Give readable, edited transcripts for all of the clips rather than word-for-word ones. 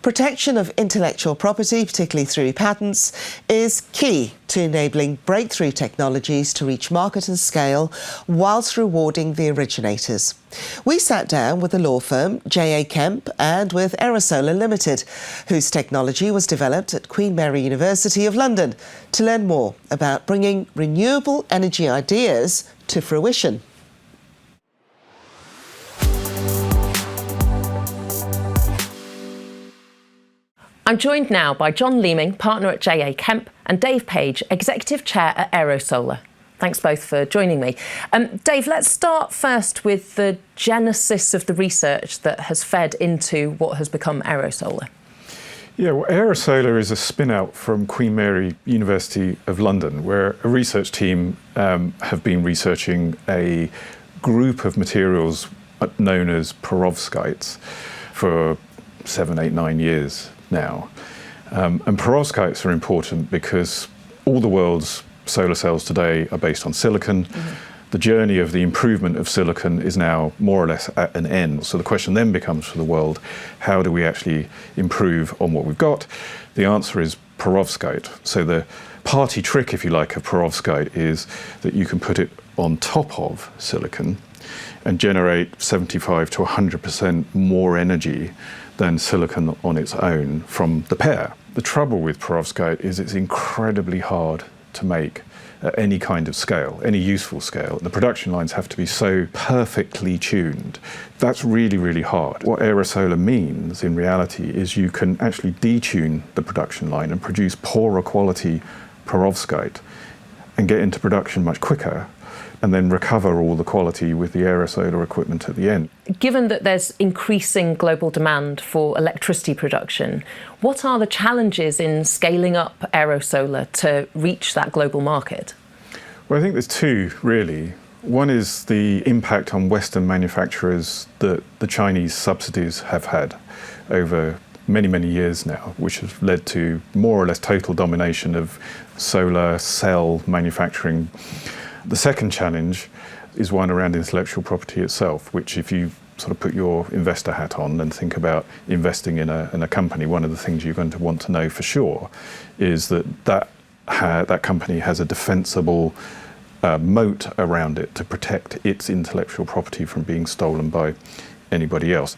Protection of intellectual property, particularly through patents, is key to enabling breakthrough technologies to reach market and scale whilst rewarding the originators. We sat down with the law firm J A Kemp and with Aerosolar Limited, whose technology was developed at Queen Mary University of London, to learn more about bringing renewable energy ideas to fruition. I'm joined now by John Leeming, partner at J A Kemp, and Dave Page, executive chair at Aeros Solar. Thanks both for joining me. Dave, let's start first with the genesis of the research that has fed into what has become Aerosolar. Yeah, well, Aerosolar is a spin-out from Queen Mary University of London, where a research team have been researching a group of materials known as perovskites for 7, 8, 9 years now. And perovskites are important because all the world's solar cells today are based on silicon. The journey of the improvement of silicon is now more or less at an end. So the question then becomes for the world, how do we actually improve on what we've got? The answer is perovskite. So the party trick, if you like, of perovskite is that you can put it on top of silicon and generate 75 to 100% more energy than silicon on its own from the pair. The trouble with perovskite is it's incredibly hard to make at any kind of scale, any useful scale. The production lines have to be so perfectly tuned. That's really, really hard. What Aerosolar means in reality is you can actually detune the production line and produce poorer quality perovskite and get into production much quicker, and then recover all the quality with the Aerosolar equipment at the end. Given that there's increasing global demand for electricity production, what are the challenges in scaling up Aerosolar to reach that global market? Well, I think there's two, really. One is the impact on Western manufacturers that the Chinese subsidies have had over many, many years now, which has led to more or less total domination of solar cell manufacturing. The second challenge is one around intellectual property itself, which if you sort of put your investor hat on and think about investing in a company, one of the things you're going to want to know for sure is that company has a defensible moat around it to protect its intellectual property from being stolen by anybody else.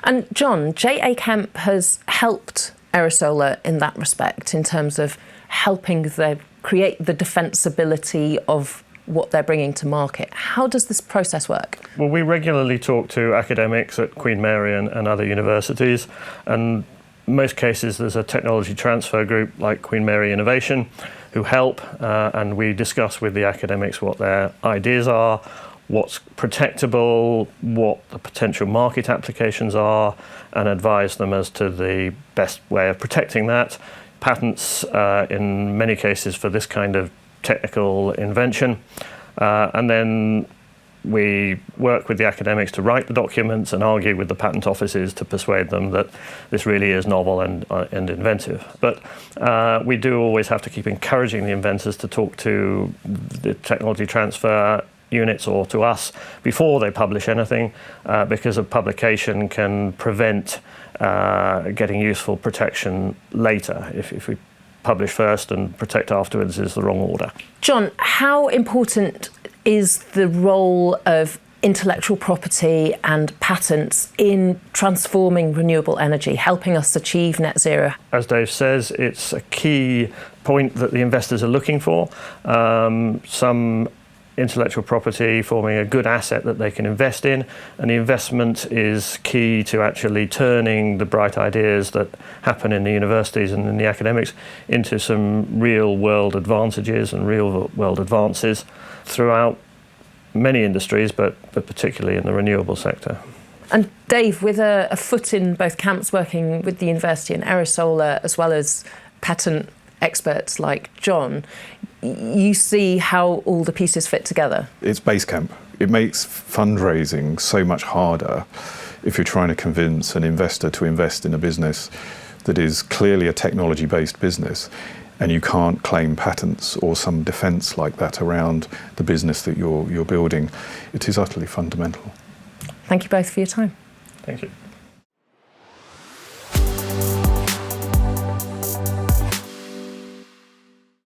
And John, J A Kemp has helped Aerosolar in that respect, in terms of helping them create the defensibility of what they're bringing to market. How does this process work? Well, we regularly talk to academics at Queen Mary and other universities, and in most cases there's a technology transfer group like Queen Mary Innovation who help, and we discuss with the academics what their ideas are, what's protectable, what the potential market applications are, and advise them as to the best way of protecting that. Patents in many cases for this kind of technical invention, and then we work with the academics to write the documents and argue with the patent offices to persuade them that this really is novel and inventive. But we do always have to keep encouraging the inventors to talk to the technology transfer units or to us before they publish anything, because a publication can prevent getting useful protection later. If we publish first and protect afterwards is the wrong order. John, how important is the role of intellectual property and patents in transforming renewable energy, helping us achieve net zero? As Dave says, it's a key point that the investors are looking for. Some intellectual property forming a good asset that they can invest in, and the investment is key to actually turning the bright ideas that happen in the universities and in the academics into some real world advantages and real world advances throughout many industries, but particularly in the renewable sector. And Dave, with a foot in both camps, working with the university and Aerosolar, as well as patent experts like John, you see how all the pieces fit together. It's base camp. It makes fundraising so much harder if you're trying to convince an investor to invest in a business that is clearly a technology-based business, and you can't claim patents or some defense like that around the business that you're building. It is utterly fundamental. Thank you both for your time. Thank you.